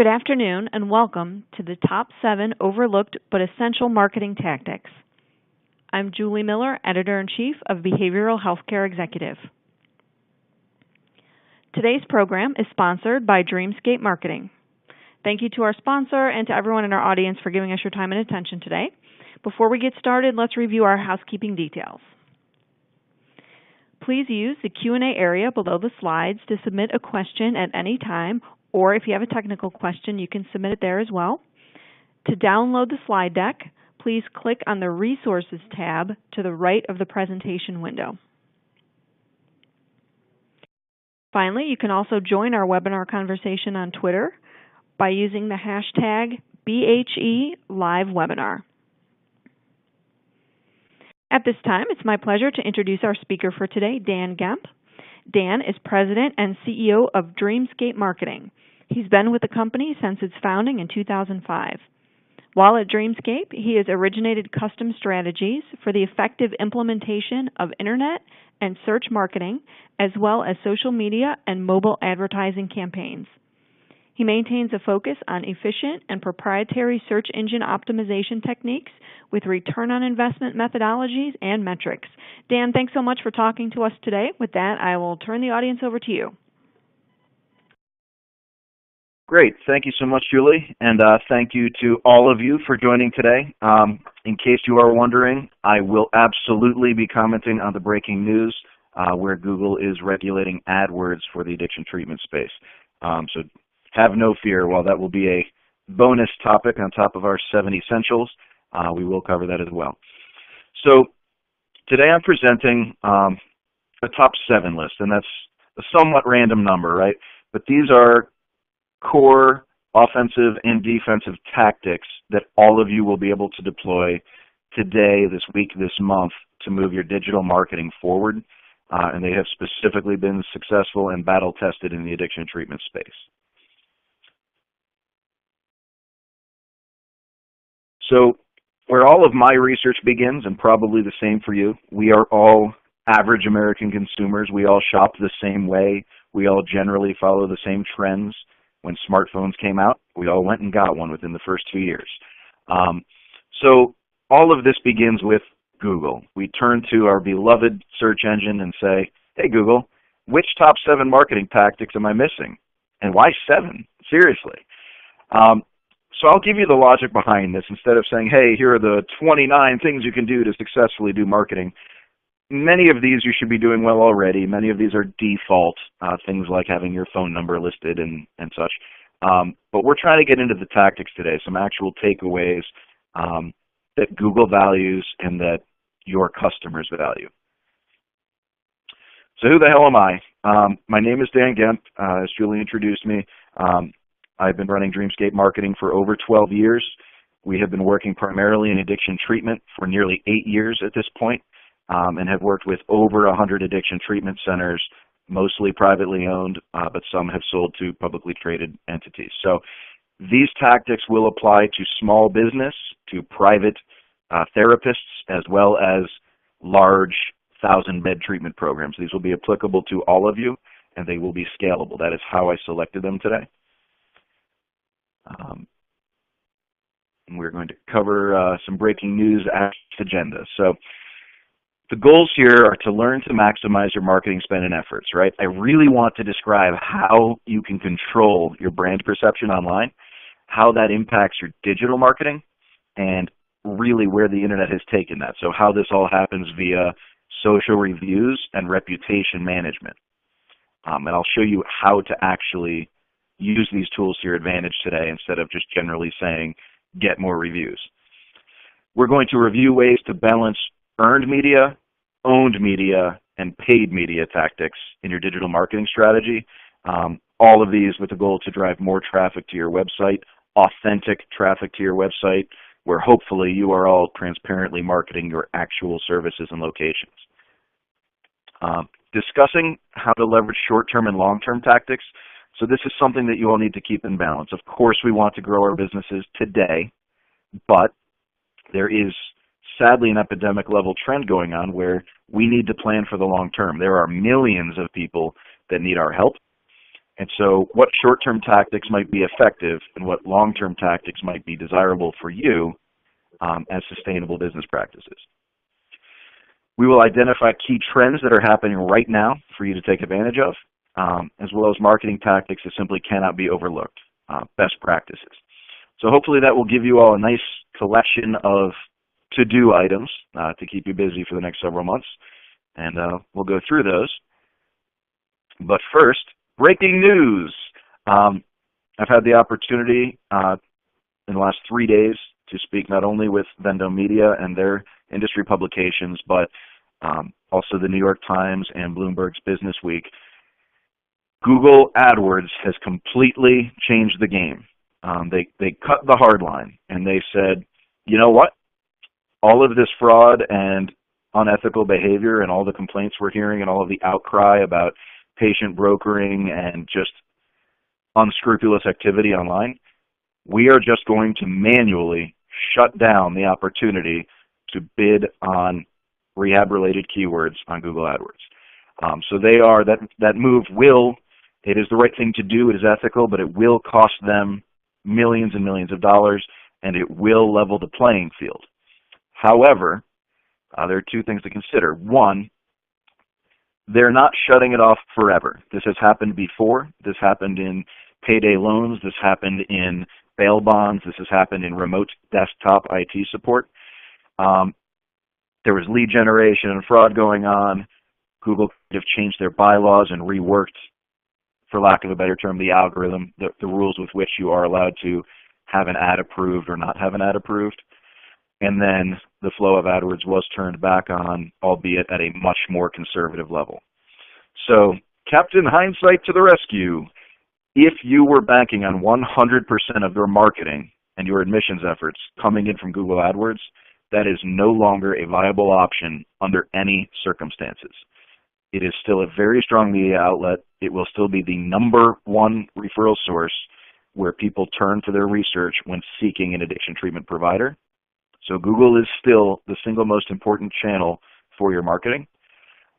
Good afternoon and welcome to the Top 7 Overlooked but Essential Marketing Tactics. I'm Julie Miller, Editor-in-Chief of Behavioral Healthcare Executive. Today's program is sponsored by Dreamscape Marketing. Thank you to our sponsor and to everyone in our audience for giving us your time and attention today. Before we get started, let's review our housekeeping details. Please use the Q&A area below the slides to submit a question at any time, or if you have a technical question, you can submit it there as well. To download the slide deck, please click on the Resources tab to the right of the presentation window. Finally, you can also join our webinar conversation on Twitter by using the hashtag BHELiveWebinar. At this time, it's my pleasure to introduce our speaker for today, Dan Gemp. Dan is President and CEO of Dreamscape Marketing. He's been with the company since its founding in 2005. While at Dreamscape, he has originated custom strategies for the effective implementation of internet and search marketing, as well as social media and mobile advertising campaigns. He maintains a focus on efficient and proprietary search engine optimization techniques with return on investment methodologies and metrics. Dan, thanks so much for talking to us today. With that, I will turn the audience over to you. Great. Thank you so much, Julie, and thank you to all of you for joining today. In case you are wondering, I will absolutely be commenting on the breaking news where Google is regulating Adwords for the addiction treatment space. So have no fear. While that will be a bonus topic on top of our 7 essentials, we will cover that as well. So today I'm presenting a top 7 list, and that's a somewhat random number, right? But these are core offensive and defensive tactics that all of you will be able to deploy today, this week, this month to move your digital marketing forward. And they have specifically been successful and battle-tested in the addiction treatment space. So where all of my research begins, and probably the same for you, we are all average American consumers. We all shop the same way. We all generally follow the same trends. When smartphones came out, we all went and got one within the first 2 years. So all of this begins with Google. We turn to our beloved search engine and say, hey, Google, which top 7 marketing tactics am I missing? And why 7? Seriously. So I'll give you the logic behind this. Instead of saying, hey, here are the 29 things you can do to successfully do marketing. Many of these you should be doing well already. Many of these are default, things like having your phone number listed and such. But we're trying to get into the tactics today, some actual takeaways that Google values and that your customers value. So who the hell am I? My name is Dan Gemp, as Julie introduced me. I've been running Dreamscape Marketing for over 12 years. We have been working primarily in addiction treatment for nearly 8 years at this point. And have worked with over 100 addiction treatment centers, mostly privately owned, but some have sold to publicly traded entities. So these tactics will apply to small business, to private therapists, as well as large 1,000-bed treatment programs. These will be applicable to all of you, and they will be scalable. That is how I selected them today. And we're going to cover some breaking news agenda. So the goals here are to learn to maximize your marketing spend and efforts, right? I really want to describe how you can control your brand perception online, how that impacts your digital marketing, and really where the internet has taken that. So how this all happens via social reviews and reputation management. And I'll show you how to actually use these tools to your advantage today instead of just generally saying, get more reviews. We're going to review ways to balance earned media, owned media, and paid media tactics in your digital marketing strategy. All of these with the goal to drive more traffic to your website, authentic traffic to your website, where hopefully you are all transparently marketing your actual services and locations. Discussing how to leverage short-term and long-term tactics. So this is something that you all need to keep in balance. Of course, we want to grow our businesses today, but there is sadly an epidemic level trend going on where we need to plan for the long term. There are millions of people that need our help, And so what short-term tactics might be effective and what long-term tactics might be desirable for you as sustainable business practices. We will identify key trends that are happening right now for you to take advantage of, as well as marketing tactics that simply cannot be overlooked, best practices. So hopefully that will give you all a nice collection of to-do items to keep you busy for the next several months, and we'll go through those. But first, breaking news. I've had the opportunity in the last 3 days to speak not only with Vendo Media and their industry publications, but also the New York Times and Bloomberg's Business Week. Google Adwords has completely changed the game. They cut the hard line and they said, you know what? All of this fraud and unethical behavior and all the complaints we're hearing and all of the outcry about patient brokering and just unscrupulous activity online, we are just going to manually shut down the opportunity to bid on rehab-related keywords on Google AdWords. So they are, that move will, it is the right thing to do, it is ethical, but it will cost them millions and millions of dollars, and it will level the playing field. However, there are two things to consider. One, they're not shutting it off forever. This has happened before. This happened in payday loans. This happened in bail bonds. This has happened in remote desktop IT support. There was lead generation and fraud going on. Google have changed their bylaws and reworked, for lack of a better term, the algorithm, the rules with which you are allowed to have an ad approved or not have an ad approved. And then the flow of AdWords was turned back on, albeit at a much more conservative level. So, Captain Hindsight to the rescue. If you were banking on 100% of your marketing and your admissions efforts coming in from Google AdWords, that is no longer a viable option under any circumstances. It is still a very strong media outlet. It will still be the number one referral source where people turn for their research when seeking an addiction treatment provider. So Google is still the single most important channel for your marketing,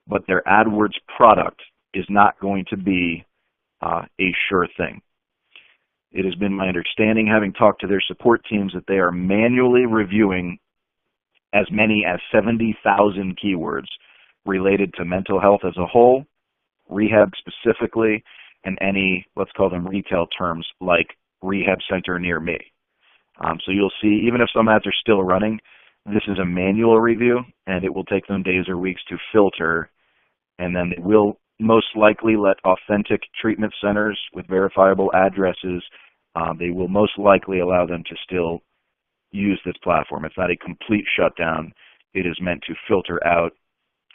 but their AdWords product is not going to be a sure thing. It has been my understanding, having talked to their support teams, that they are manually reviewing as many as 70,000 keywords related to mental health as a whole, rehab specifically, and any, let's call them retail terms like rehab center near me. So you'll see, even if some ads are still running, this is a manual review, and it will take them days or weeks to filter, and then they will most likely let authentic treatment centers with verifiable addresses, they will most likely allow them to still use this platform. It's not a complete shutdown. It is meant to filter out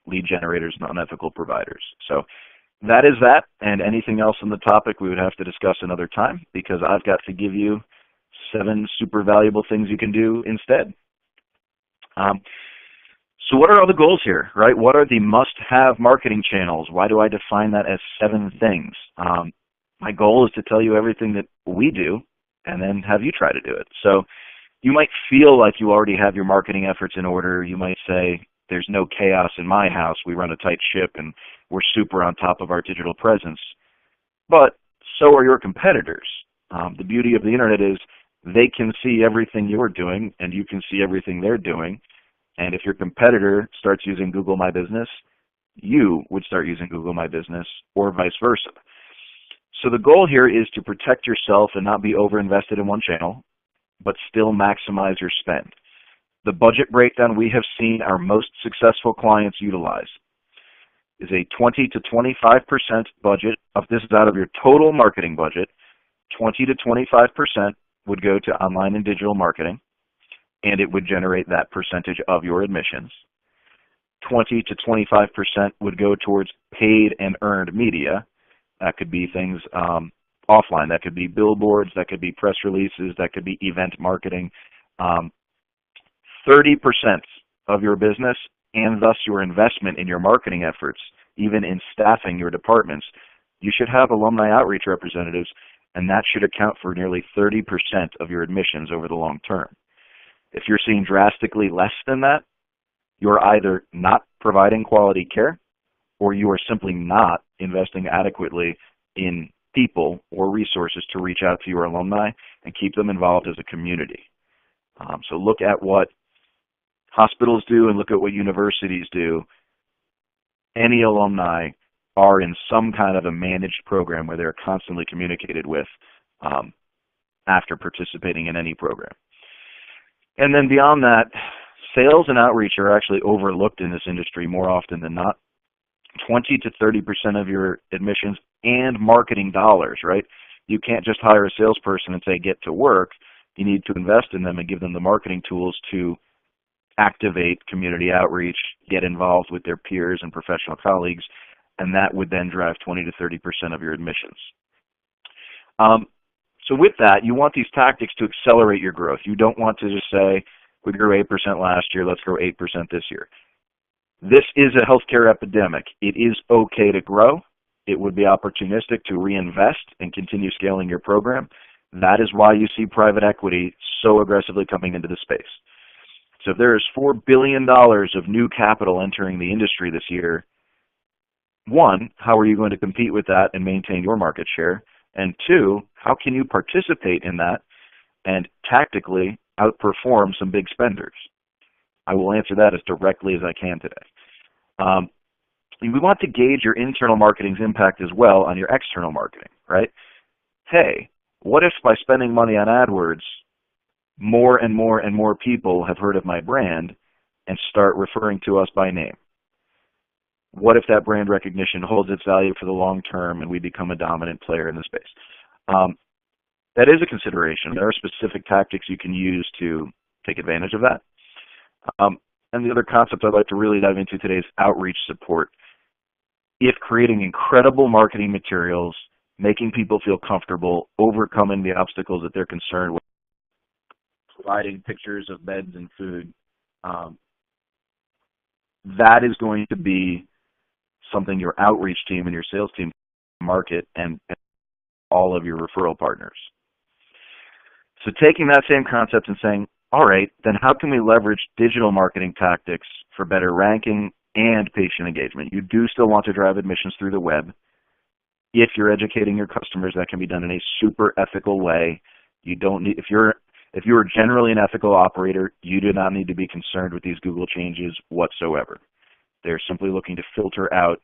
lead generators and unethical providers. So that is that, and anything else on the topic we would have to discuss another time, because I've got to give you 7 super valuable things you can do instead. So what are all the goals here, right? What are the must-have marketing channels? Why do I define that as 7 things? My goal is to tell you everything that we do and then have you try to do it. So you might feel like you already have your marketing efforts in order. You might say, there's no chaos in my house. We run a tight ship and we're super on top of our digital presence. But so are your competitors. The beauty of the internet is they can see everything you're doing and you can see everything they're doing. And if your competitor starts using Google My Business, you would start using Google My Business, or vice versa. So the goal here is to protect yourself and not be overinvested in one channel, but still maximize your spend. The budget breakdown we have seen our most successful clients utilize is a 20 to 25% budget. This is out of your total marketing budget. 20 to 25% would go to online and digital marketing, and it would generate that percentage of your admissions. 20 to 25% would go towards paid and earned media. That could be things offline. That could be billboards. That could be press releases. That could be event marketing. 30% of your business, and thus your investment in your marketing efforts, even in staffing your departments, you should have alumni outreach representatives, and that should account for nearly 30% of your admissions over the long term. If you're seeing drastically less than that, you're either not providing quality care or you are simply not investing adequately in people or resources to reach out to your alumni and keep them involved as a community. So look at what hospitals do and look at what universities do. Any alumni are in some kind of a managed program where they're constantly communicated with after participating in any program. And then beyond that, sales and outreach are actually overlooked in this industry more often than not. 20 to 30% of your admissions and marketing dollars, right? You can't just hire a salesperson and say, get to work. You need to invest in them and give them the marketing tools to activate community outreach, get involved with their peers and professional colleagues, and that would then drive 20 to 30% of your admissions. So with that, you want these tactics to accelerate your growth. You don't want to just say, we grew 8% last year, let's grow 8% this year. This is a healthcare epidemic. It is okay to grow. It would be opportunistic to reinvest and continue scaling your program. That is why you see private equity so aggressively coming into the space. So if there is $4 billion of new capital entering the industry this year, one, how are you going to compete with that and maintain your market share? And two, how can you participate in that and tactically outperform some big spenders? I will answer that as directly as I can today. We want to gauge your internal marketing's impact as well on your external marketing, right? Hey, what if by spending money on Adwords, more and more and more people have heard of my brand and start referring to us by name? What if that brand recognition holds its value for the long term and we become a dominant player in the space? That is a consideration. There are specific tactics you can use to take advantage of that. And the other concept I'd like to really dive into today is outreach support. If creating incredible marketing materials, making people feel comfortable, overcoming the obstacles that they're concerned with, providing pictures of beds and food, that is going to be something your outreach team and your sales team market and all of your referral partners. So taking that same concept and saying, all right, then how can we leverage digital marketing tactics for better ranking and patient engagement? You do still want to drive admissions through the web. If you're educating your customers, that can be done in a super ethical way. You don't need, if you're generally an ethical operator, you do not need to be concerned with these Google changes whatsoever. They're simply looking to filter out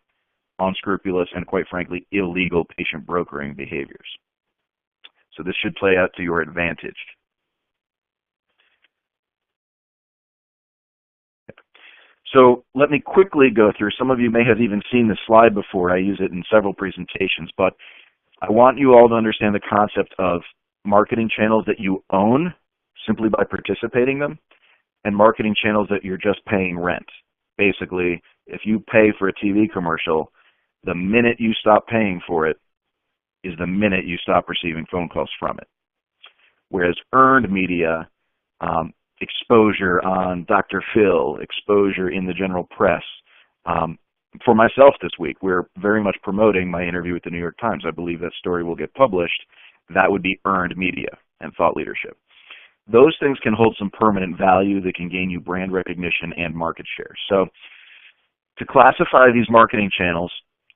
unscrupulous and, quite frankly, illegal patient brokering behaviors. So this should play out to your advantage. So let me quickly go through. Some of you may have even seen this slide before. I use it in several presentations, but I want you all to understand the concept of marketing channels that you own simply by participating in them and marketing channels that you're just paying rent. Basically, if you pay for a TV commercial, the minute you stop paying for it is the minute you stop receiving phone calls from it. Whereas earned media, exposure on Dr. Phil, exposure in the general press. For myself this week, we're very much promoting my interview with the New York Times. I believe that story will get published. That would be earned media and thought leadership. Those things can hold some permanent value that can gain you brand recognition and market share. So to classify these marketing channels,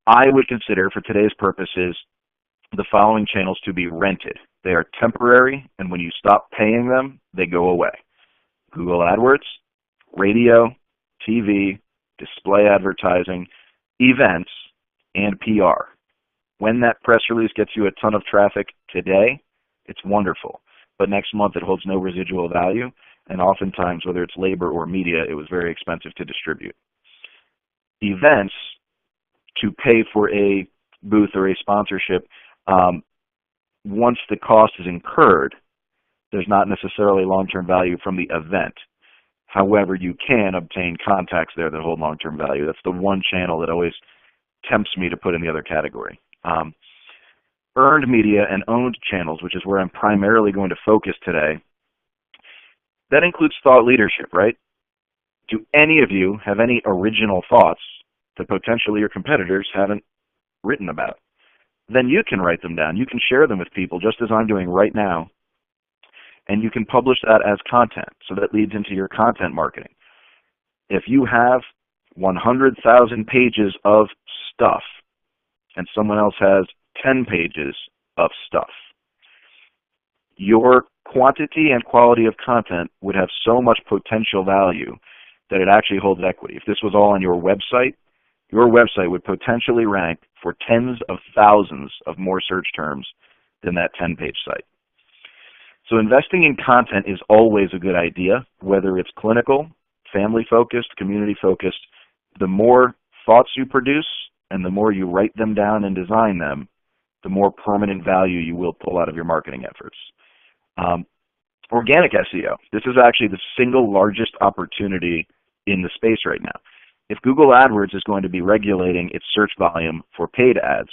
I would consider for today's purposes the following channels to be rented. They are temporary, and when you stop paying them, they go away. Google AdWords, radio, TV, display advertising, events, and PR. When that press release gets you a ton of traffic today, it's wonderful. But next month it holds no residual value, and oftentimes, whether it's labor or media, it was very expensive to distribute. Events, to pay for a booth or a sponsorship, once the cost is incurred, there's not necessarily long-term value from the event. However, you can obtain contacts there that hold long-term value. That's the one channel that always tempts me to put in the other category. Earned media and owned channels, which is where I'm primarily going to focus today, that includes thought leadership, right? Do any of you have any original thoughts that potentially your competitors haven't written about? Then you can write them down. You can share them with people just as I'm doing right now. And you can publish that as content. So that leads into your content marketing. If you have 100,000 pages of stuff and someone else has 10 pages of stuff. Your quantity and quality of content would have so much potential value that it actually holds equity. If this was all on your website would potentially rank for tens of thousands of more search terms than that 10-page site. So investing in content is always a good idea, whether it's clinical, family-focused, community-focused. The more thoughts you produce and the more you write them down and design them, the more permanent value you will pull out of your marketing efforts. Organic SEO. This is actually the single largest opportunity in the space right now. If Google Adwords is going to be regulating its search volume for paid ads,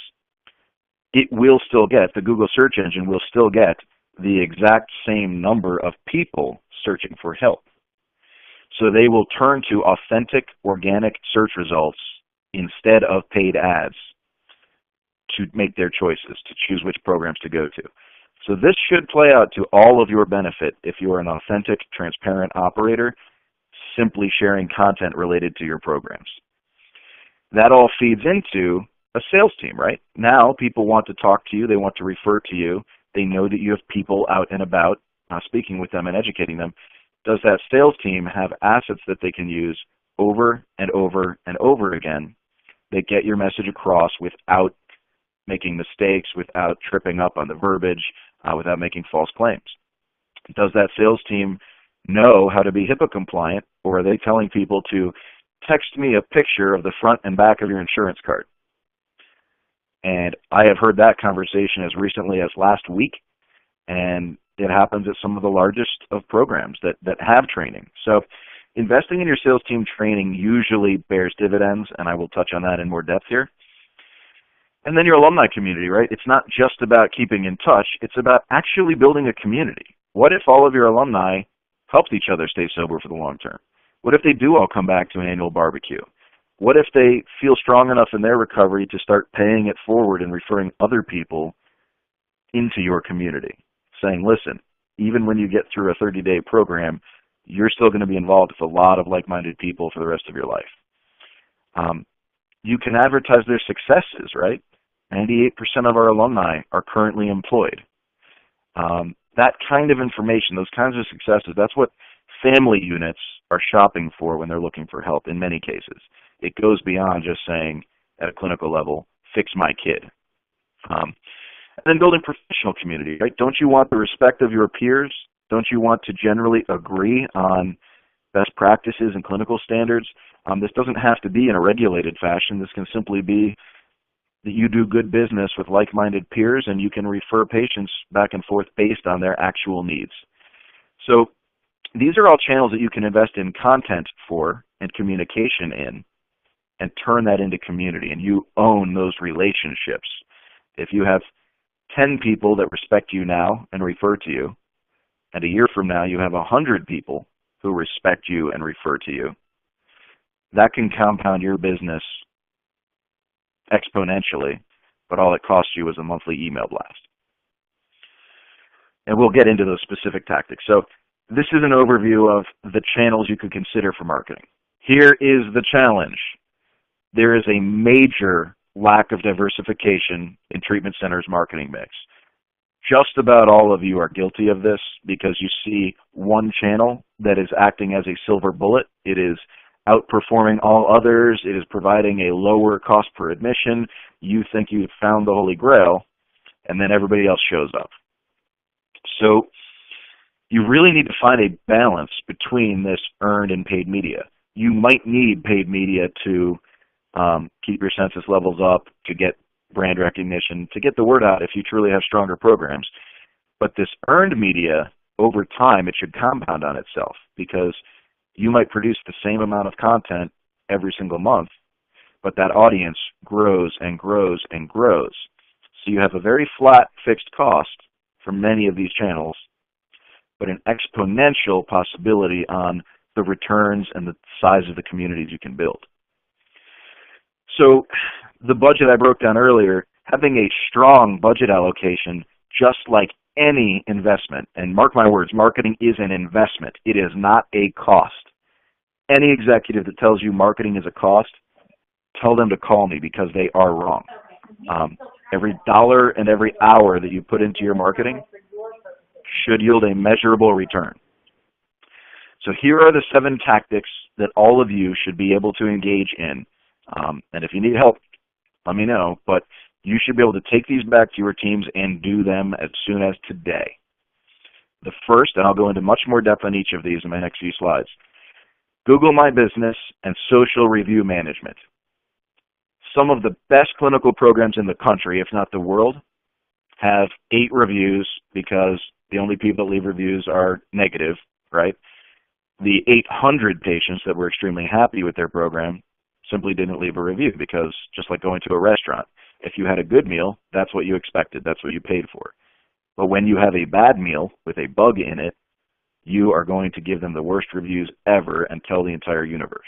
it will still get, the Google search engine will still get the exact same number of people searching for help. So they will turn to authentic organic search results instead of paid ads to make their choices, to choose which programs to go to. So this should play out to all of your benefit if you are an authentic, transparent operator, simply sharing content related to your programs. That all feeds into a sales team, right? Now people want to talk to you, they want to refer to you, they know that you have people out and about speaking with them and educating them. Does that sales team have assets that they can use over and over and over again that get your message across without making mistakes, without tripping up on the verbiage, without making false claims? Does that sales team know how to be HIPAA compliant, or are they telling people to text me a picture of the front and back of your insurance card? And I have heard that conversation as recently as last week, and it happens at some of the largest of programs that have training. So investing in your sales team training usually bears dividends, and I will touch on that in more depth here. And then your alumni community, right? It's not just about keeping in touch, it's about actually building a community. What if all of your alumni helped each other stay sober for the long term? What if they do all come back to an annual barbecue? What if they feel strong enough in their recovery to start paying it forward and referring other people into your community, saying, listen, even when you get through a 30-day program, you're still going to be involved with a lot of like-minded people for the rest of your life. You can advertise their successes, right? 98% of our alumni are currently employed. That kind of information, those kinds of successes, that's what family units are shopping for when they're looking for help in many cases. It goes beyond just saying at a clinical level, fix my kid. And then building professional community, right? Don't you want the respect of your peers? Don't you want to generally agree on best practices and clinical standards? This doesn't have to be in a regulated fashion. This can simply be that you do good business with like-minded peers and you can refer patients back and forth based on their actual needs. So these are all channels that you can invest in content for and communication in and turn that into community, and you own those relationships. If you have 10 people that respect you now and refer to you, and a year from now you have 100 people who respect you and refer to you, that can compound your business exponentially, but all it costs you is a monthly email blast. And we'll get into those specific tactics. So this is an overview of the channels you could consider for marketing. Here is the challenge. There is a major lack of diversification in treatment centers' marketing mix. Just about all of you are guilty of this because you see one channel that is acting as a silver bullet. It is outperforming all others. It is providing a lower cost per admission. You think you've found the Holy Grail, and then everybody else shows up. So you really need to find a balance between this earned and paid media. You might need paid media to keep your census levels up, to get brand recognition, to get the word out if you truly have stronger programs. But this earned media, over time, it should compound on itself because you might produce the same amount of content every single month, but that audience grows and grows and grows. So you have a very flat fixed cost for many of these channels, but an exponential possibility on the returns and the size of the communities you can build. So the budget I broke down earlier, having a strong budget allocation, just like any investment, and mark my words, marketing is an investment. It is not a cost. Any executive that tells you marketing is a cost, tell them to call me because they are wrong. Every dollar and every hour that you put into your marketing should yield a measurable return. So here are the 7 tactics that all of you should be able to engage in. And if you need help, let me know. But you should be able to take these back to your teams and do them as soon as today. The first, and I'll go into much more depth on each of these in my next few slides, Google My Business and social review management. Some of the best clinical programs in the country, if not the world, have 8 reviews because the only people that leave reviews are negative, right? The 800 patients that were extremely happy with their program simply didn't leave a review because, just like going to a restaurant, if you had a good meal, that's what you expected, that's what you paid for. But when you have a bad meal with a bug in it, you are going to give them the worst reviews ever and tell the entire universe.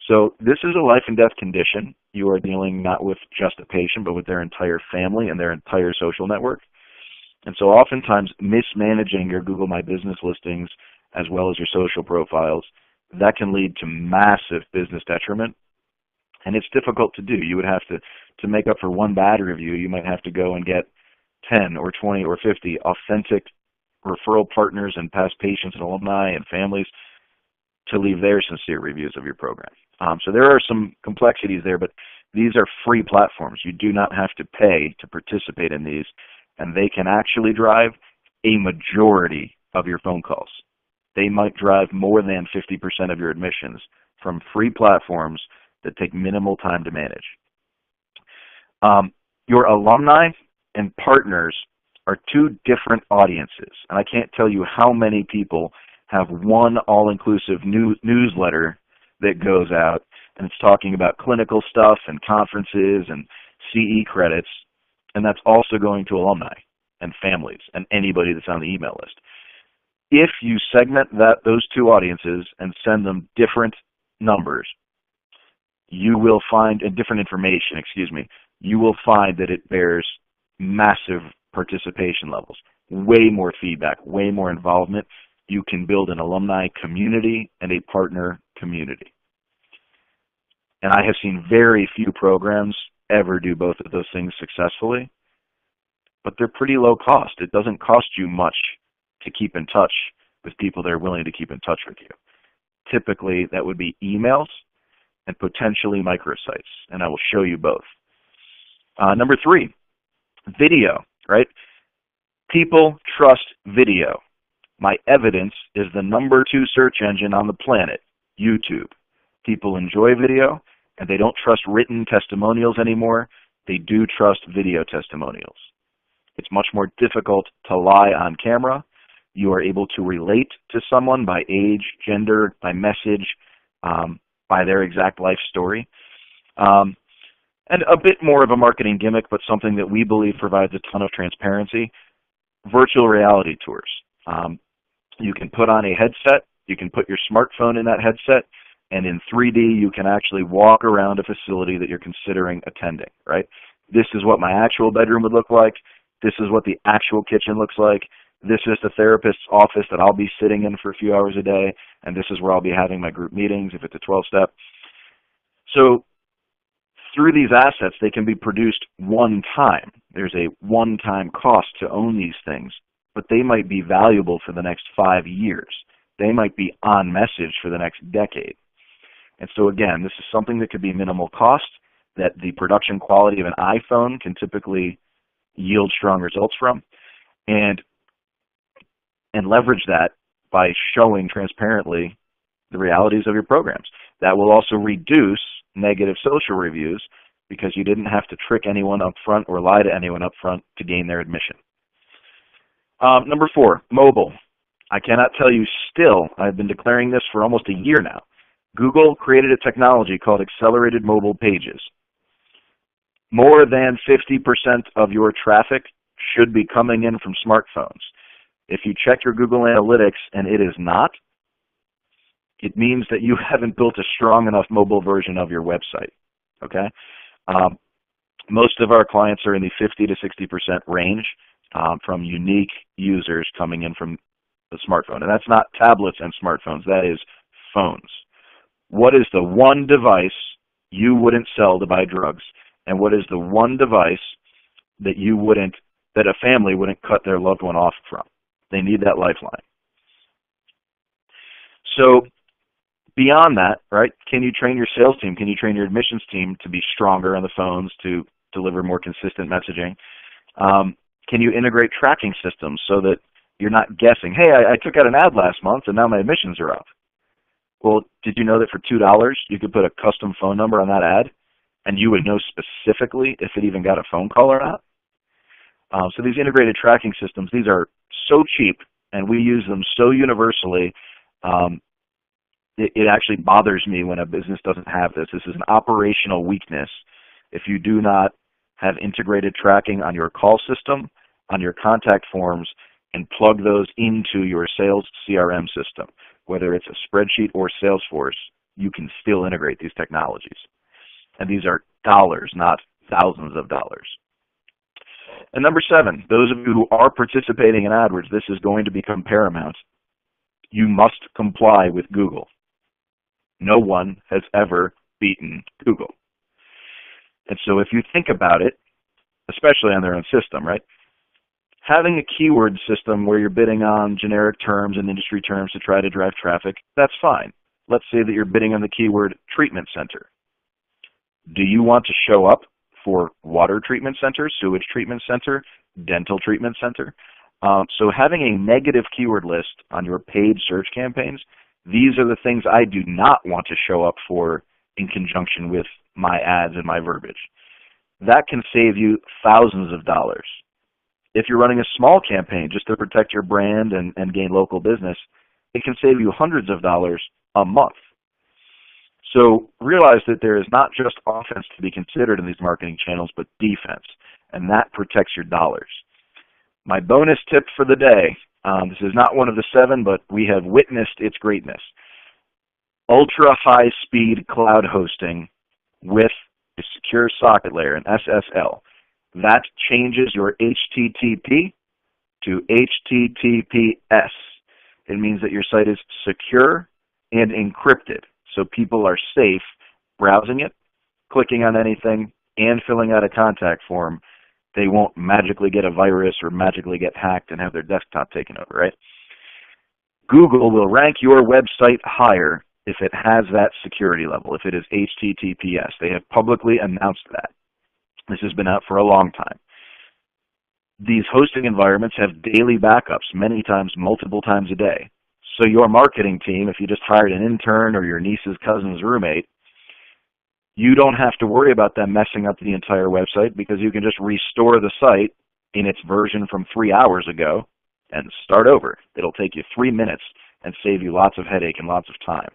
So this is a life and death condition. You are dealing not with just a patient, but with their entire family and their entire social network. And so oftentimes mismanaging your Google My Business listings as well as your social profiles, that can lead to massive business detriment. And it's difficult to do. You would have to make up for one bad review, you might have to go and get 10 or 20 or 50 authentic referral partners and past patients and alumni and families to leave their sincere reviews of your program. So there are some complexities there, but these are free platforms. You do not have to pay to participate in these, and they can actually drive a majority of your phone calls. They might drive more than 50% of your admissions from free platforms that take minimal time to manage. Your alumni and partners are 2 different audiences, and I can't tell you how many people have one all-inclusive newsletter that goes out, and it's talking about clinical stuff and conferences and CE credits, and that's also going to alumni and families and anybody that's on the email list. If you segment those 2 audiences and send them different numbers, you will find, and different information, you will find that it bears massive participation levels, way more feedback, way more involvement. You can build an alumni community and a partner community. And I have seen very few programs ever do both of those things successfully, but they're pretty low cost. It doesn't cost you much to keep in touch with people that are willing to keep in touch with you. Typically, that would be emails and potentially microsites, and I will show you both. Number 3, video, right? People trust video. My evidence is the number 2 search engine on the planet, YouTube. People enjoy video, and they don't trust written testimonials anymore. They do trust video testimonials. It's much more difficult to lie on camera. You are able to relate to someone by age, gender, by message, by their exact life story. And a bit more of a marketing gimmick, but something that we believe provides a ton of transparency, virtual reality tours. You can put on a headset, you can put your smartphone in that headset, and in 3D you can actually walk around a facility that you're considering attending, right? This is what my actual bedroom would look like. This is what the actual kitchen looks like. This is the therapist's office that I'll be sitting in for a few hours a day, and this is where I'll be having my group meetings if it's a 12-step. So through these assets, they can be produced one time. There's a one-time cost to own these things, but they might be valuable for the next 5 years. They might be on message for the next decade. And so again, this is something that could be minimal cost, that the production quality of an iPhone can typically yield strong results from, and leverage that by showing transparently the realities of your programs. That will also reduce negative social reviews because you didn't have to trick anyone up front or lie to anyone up front to gain their admission. Number 4, mobile. I cannot tell you still, I've been declaring this for almost a year now. Google created a technology called accelerated mobile pages. More than 50% of your traffic should be coming in from smartphones. If you check your Google Analytics and it is not, it means that you haven't built a strong enough mobile version of your website, okay? Most of our clients are in the 50 to 60% range from unique users coming in from the smartphone. And that's not tablets and smartphones, that is phones. What is the one device you wouldn't sell to buy drugs? And what is the one device that that a family wouldn't cut their loved one off from. They need that lifeline. So beyond that, right, can you train your sales team? Can you train your admissions team to be stronger on the phones, to deliver more consistent messaging? Can you integrate tracking systems so that you're not guessing, hey, I took out an ad last month and now my admissions are up? Well, did you know that for $2 you could put a custom phone number on that ad and you would know specifically if it even got a phone call or not? So these integrated tracking systems, these are so cheap and we use them so universally, it actually bothers me when a business doesn't have this. This is an operational weakness. If you do not have integrated tracking on your call system, on your contact forms, and plug those into your sales CRM system, whether it's a spreadsheet or Salesforce, you can still integrate these technologies. And these are dollars, not thousands of dollars. And number 7, those of you who are participating in AdWords, this is going to become paramount. You must comply with Google. No one has ever beaten Google. And so if you think about it, especially on their own system, right? Having a keyword system where you're bidding on generic terms and industry terms to try to drive traffic, that's fine. Let's say that you're bidding on the keyword treatment center. Do you want to show up for water treatment center, sewage treatment center, dental treatment center? So having a negative keyword list on your paid search campaigns, these are the things I do not want to show up for in conjunction with my ads and my verbiage. That can save you thousands of dollars. If you're running a small campaign just to protect your brand and gain local business, it can save you hundreds of dollars a month. So realize that there is not just offense to be considered in these marketing channels, but defense, and that protects your dollars. My bonus tip for the day, this is not one of the 7, but we have witnessed its greatness. Ultra high speed cloud hosting with a secure socket layer, an SSL. That changes your HTTP to HTTPS. It means that your site is secure and encrypted, so people are safe browsing it, clicking on anything, and filling out a contact form. They won't magically get a virus or magically get hacked and have their desktop taken over, right? Google will rank your website higher if it has that security level, if it is HTTPS. They have publicly announced that. This has been out for a long time. These hosting environments have daily backups, many times, multiple times a day. So your marketing team, if you just hired an intern or your niece's cousin's roommate, you don't have to worry about them messing up the entire website because you can just restore the site in its version from 3 hours ago and start over. It'll take you 3 minutes and save you lots of headache and lots of time.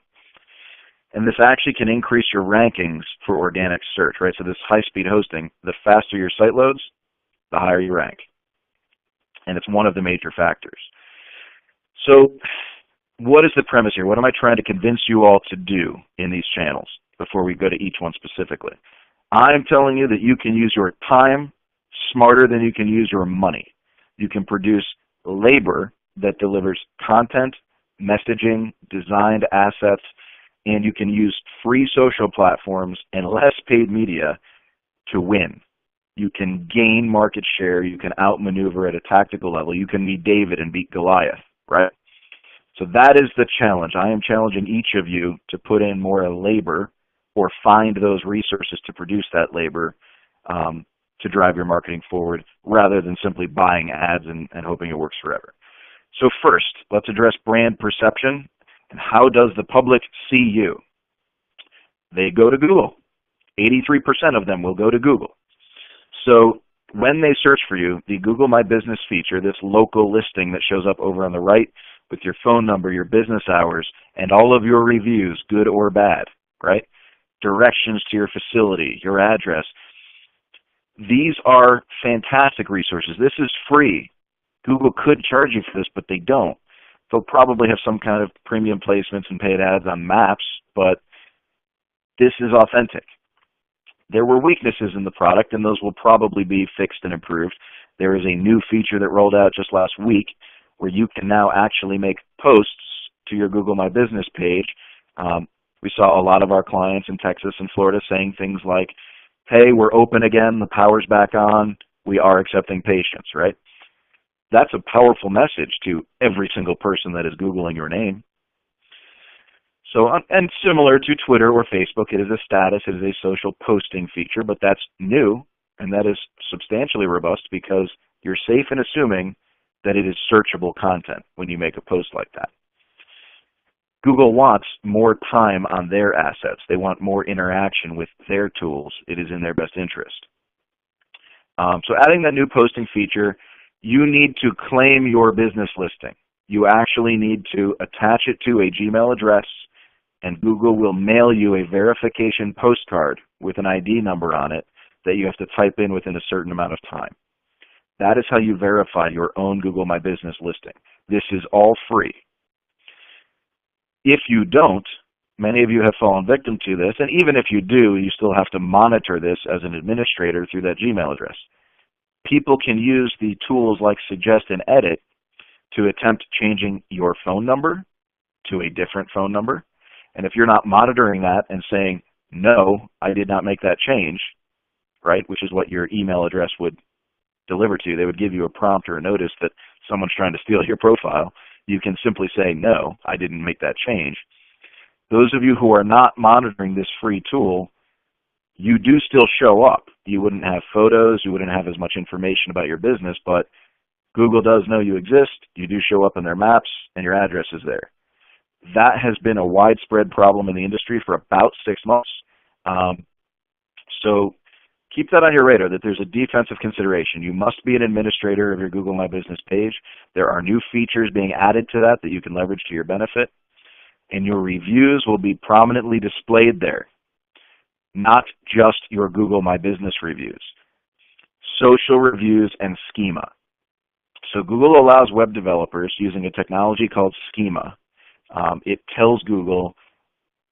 And this actually can increase your rankings for organic search, right? So this high-speed hosting, the faster your site loads, the higher you rank. And it's one of the major factors. So what is the premise here? What am I trying to convince you all to do in these channels before we go to each one specifically? I'm telling you that you can use your time smarter than you can use your money. You can produce labor that delivers content, messaging, designed assets, and you can use free social platforms and less paid media to win. You can gain market share. You can outmaneuver at a tactical level. You can be David and beat Goliath, right? So that is the challenge. I am challenging each of you to put in more labor or find those resources to produce that labor to drive your marketing forward rather than simply buying ads and hoping it works forever. So first, let's address brand perception. And how does the public see you? They go to Google. 83% of them will go to Google. So when they search for you, the Google My Business feature, this local listing that shows up over on the right with your phone number, your business hours, and all of your reviews, good or bad, right? Directions to your facility, your address. These are fantastic resources. This is free. Google could charge you for this, but they don't. They'll probably have some kind of premium placements and paid ads on maps, but this is authentic. There were weaknesses in the product, and those will probably be fixed and improved. There is a new feature that rolled out just last week where you can now actually make posts to your Google My Business page. We saw a lot of our clients in Texas and Florida saying things like, hey, we're open again, the power's back on, we are accepting patients, right? That's a powerful message to every single person that is Googling your name. So, and similar to Twitter or Facebook, it is a status, it is a social posting feature, but that's new, and that is substantially robust because you're safe in assuming that it is searchable content when you make a post like that. Google wants more time on their assets. They want more interaction with their tools. It is in their best interest. So adding that new posting feature, you need to claim your business listing. You actually need to attach it to a Gmail address, and Google will mail you a verification postcard with an ID number on it that you have to type in within a certain amount of time. That is how you verify your own Google My Business listing. This is all free. If you don't, many of you have fallen victim to this, and even if you do, you still have to monitor this as an administrator through that Gmail address. People can use the tools like Suggest and Edit to attempt changing your phone number to a different phone number. And if you're not monitoring that and saying, no, I did not make that change, right, which is what your email address would deliver to you, they would give you a prompt or a notice that someone's trying to steal your profile. You can simply say, no, I didn't make that change. Those of you who are not monitoring this free tool, you do still show up. You wouldn't have photos, you wouldn't have as much information about your business, but Google does know you exist, you do show up in their maps, and your address is there. That has been a widespread problem in the industry for about 6 months. So keep that on your radar, that there's a defensive consideration. You must be an administrator of your Google My Business page. There are new features being added to that you can leverage to your benefit, and your reviews will be prominently displayed there, not just your Google My Business reviews. Social reviews and Schema. So Google allows web developers using a technology called Schema. It tells Google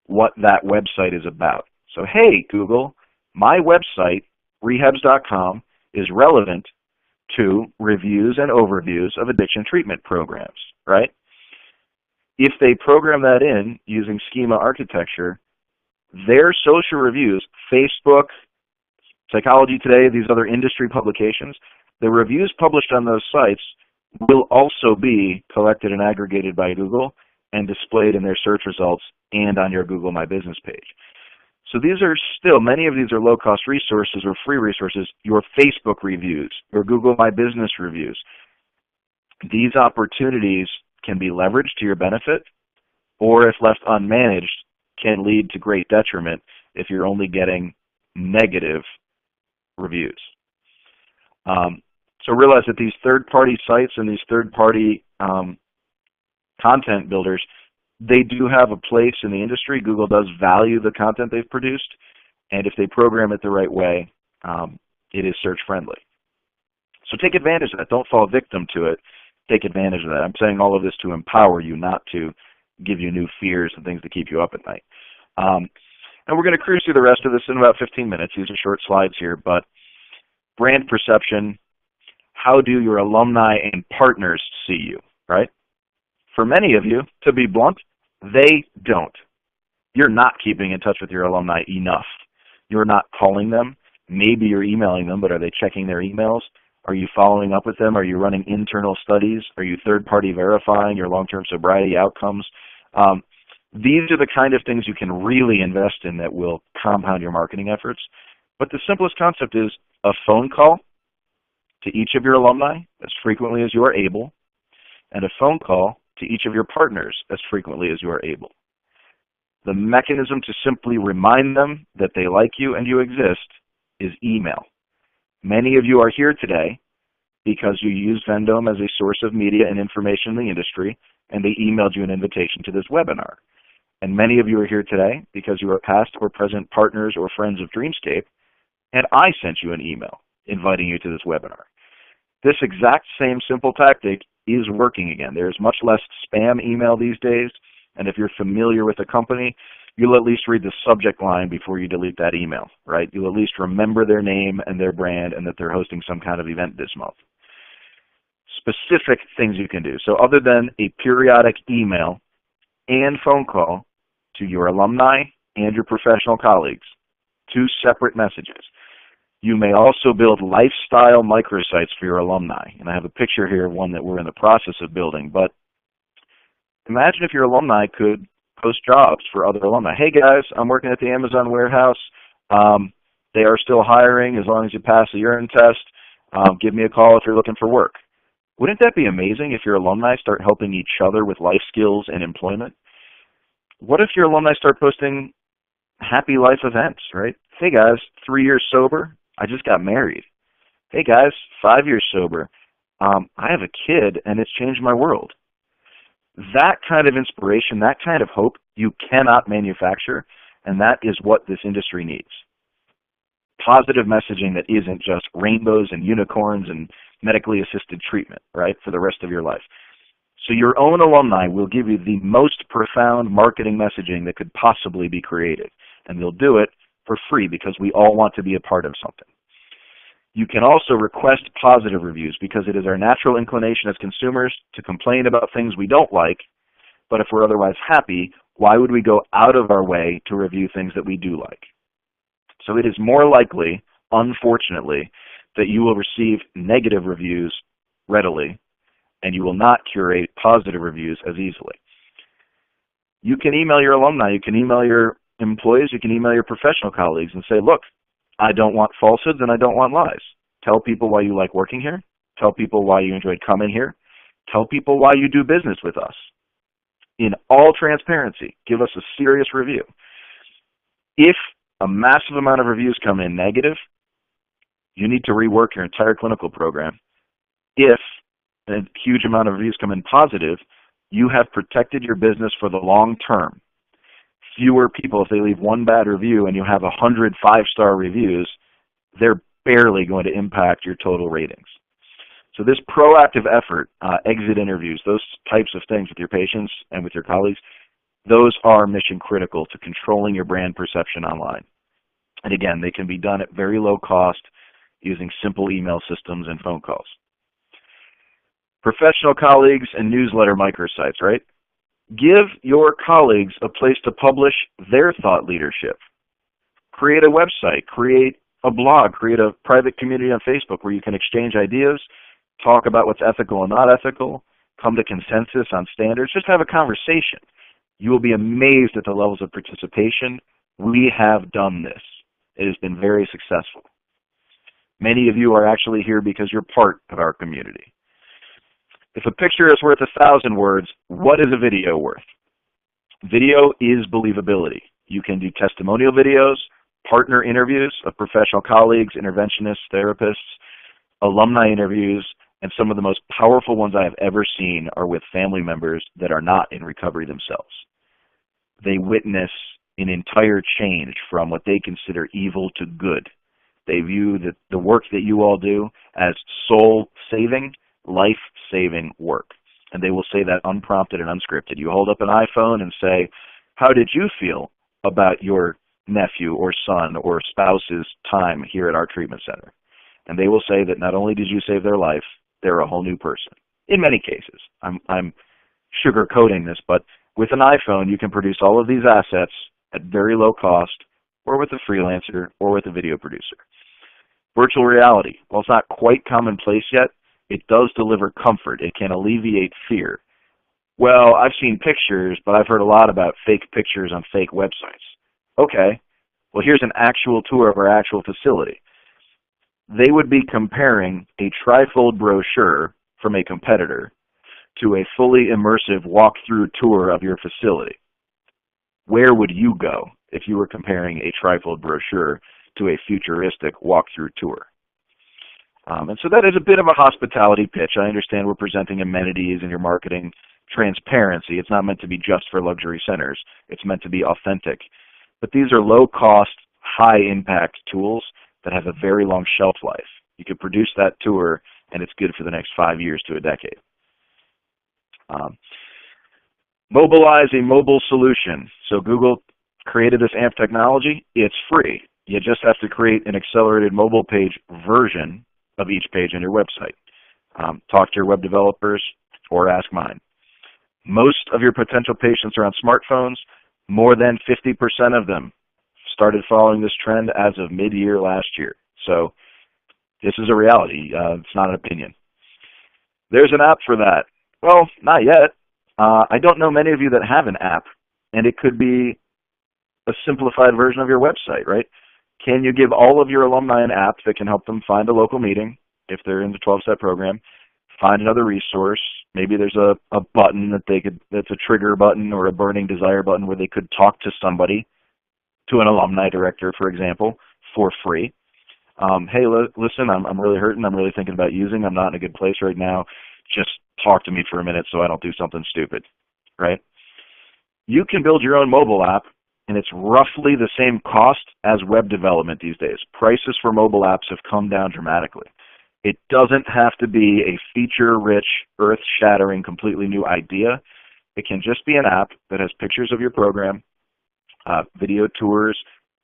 what that website is about. So, hey, Google, my website, rehabs.com, is relevant to reviews and overviews of addiction treatment programs, right? If they program that in using Schema architecture, their social reviews, Facebook, Psychology Today, these other industry publications, the reviews published on those sites will also be collected and aggregated by Google and displayed in their search results and on your Google My Business page. So these are still, many of these are low-cost resources or free resources, your Facebook reviews, your Google My Business reviews. These opportunities can be leveraged to your benefit, or if left unmanaged, can lead to great detriment if you're only getting negative reviews. So realize that these third-party sites and these third-party content builders, they do have a place in the industry. Google does value the content they've produced, and if they program it the right way, it is search-friendly. So take advantage of that. Don't fall victim to it. Take advantage of that. I'm saying all of this to empower you, not to give you new fears and things to keep you up at night. And we're going to cruise through the rest of this in about 15 minutes. These are short slides here, but brand perception, how do your alumni and partners see you, right? For many of you, to be blunt, they don't. You're not keeping in touch with your alumni enough. You're not calling them. Maybe you're emailing them, but are they checking their emails? Are you following up with them? Are you running internal studies? Are you third-party verifying your long-term sobriety outcomes? These are the kind of things you can really invest in that will compound your marketing efforts. But the simplest concept is a phone call to each of your alumni as frequently as you are able, and a phone call to each of your partners as frequently as you are able. The mechanism to simply remind them that they like you and you exist is email. Many of you are here today because you use Vendome as a source of media and information in the industry, and they emailed you an invitation to this webinar. And many of you are here today because you are past or present partners or friends of Dreamscape, and I sent you an email inviting you to this webinar. This exact same simple tactic is working again. There's much less spam email these days, and if you're familiar with a company, you'll at least read the subject line before you delete that email, right? You'll at least remember their name and their brand and that they're hosting some kind of event this month. Specific things you can do. So other than a periodic email and phone call to your alumni and your professional colleagues, two separate messages. You may also build lifestyle microsites for your alumni. And I have a picture here of one that we're in the process of building. But imagine if your alumni could post jobs for other alumni. Hey guys, I'm working at the Amazon warehouse. They are still hiring as long as you pass the urine test. Give me a call if you're looking for work. Wouldn't that be amazing if your alumni start helping each other with life skills and employment? What if your alumni start posting happy life events, right? Hey guys, 3 years sober. I just got married. Hey guys, 5 years sober. I have a kid and it's changed my world. That kind of inspiration, that kind of hope, you cannot manufacture, and that is what this industry needs. Positive messaging that isn't just rainbows and unicorns and medically assisted treatment, right, for the rest of your life. So your own alumni will give you the most profound marketing messaging that could possibly be created, and they'll do it for free because we all want to be a part of something. You can also request positive reviews because it is our natural inclination as consumers to complain about things we don't like, but if we're otherwise happy, why would we go out of our way to review things that we do like? So it is more likely, unfortunately, that you will receive negative reviews readily, and you will not curate positive reviews as easily. You can email your alumni, you can email your employees, you can email your professional colleagues and say, look, I don't want falsehoods and I don't want lies. Tell people why you like working here. Tell people why you enjoyed coming here. Tell people why you do business with us. In all transparency, give us a serious review. If a massive amount of reviews come in negative, you need to rework your entire clinical program. If a huge amount of reviews come in positive, you have protected your business for the long term. Fewer people, if they leave one bad review and you have 100 5-star reviews, they're barely going to impact your total ratings. So this proactive effort, exit interviews, those types of things with your patients and with your colleagues, those are mission critical to controlling your brand perception online. And again, they can be done at very low cost using simple email systems and phone calls. Professional colleagues and newsletter microsites, right? Give your colleagues a place to publish their thought leadership. Create a website, create a blog, create a private community on Facebook where you can exchange ideas, talk about what's ethical and not ethical, come to consensus on standards, just have a conversation. You will be amazed at the levels of participation. We have done this. It has been very successful. Many of you are actually here because you're part of our community. If a picture is worth 1,000 words, what is a video worth? Video is believability. You can do testimonial videos, partner interviews of professional colleagues, interventionists, therapists, alumni interviews, and some of the most powerful ones I have ever seen are with family members that are not in recovery themselves. They witness an entire change from what they consider evil to good. They view the work that you all do as soul-saving, life-saving work. And they will say that unprompted and unscripted. You hold up an iPhone and say, how did you feel about your nephew or son or spouse's time here at our treatment center? And they will say that not only did you save their life, they're a whole new person. In many cases. I'm sugarcoating this, but with an iPhone, you can produce all of these assets at very low cost, or with a freelancer, or with a video producer. Virtual reality, while it's not quite commonplace yet, it does deliver comfort. It can alleviate fear. Well, I've seen pictures, but I've heard a lot about fake pictures on fake websites. Okay, well here's an actual tour of our actual facility. They would be comparing a trifold brochure from a competitor to a fully immersive walkthrough tour of your facility. Where would you go if you were comparing a trifold brochure to a futuristic walkthrough tour? And so that is a bit of a hospitality pitch. I understand we're presenting amenities in your marketing transparency. It's not meant to be just for luxury centers. It's meant to be authentic. But these are low-cost, high-impact tools that have a very long shelf life. You can produce that tour, and it's good for the next 5 years to a decade. Mobilize a mobile solution. So Google created this AMP technology. It's free. You just have to create an accelerated mobile page version of each page on your website. Talk to your web developers or ask mine. Most of your potential patients are on smartphones. More than 50% of them started following this trend as of mid-year last year. So this is a reality. It's not an opinion. There's an app for that. Well, not yet. I don't know many of you that have an app, and it could be a simplified version of your website, right? Can you give all of your alumni an app that can help them find a local meeting if they're in the 12-step program, find another resource? Maybe there's a button that's a trigger button or a burning desire button where they could talk to somebody, to an alumni director, for example, for free. Hey, listen, I'm really hurting. I'm really thinking about using. I'm not in a good place right now. Just talk to me for a minute so I don't do something stupid, right? You can build your own mobile app, and it's roughly the same cost as web development these days. Prices for mobile apps have come down dramatically. It doesn't have to be a feature-rich, earth-shattering, completely new idea. It can just be an app that has pictures of your program, video tours,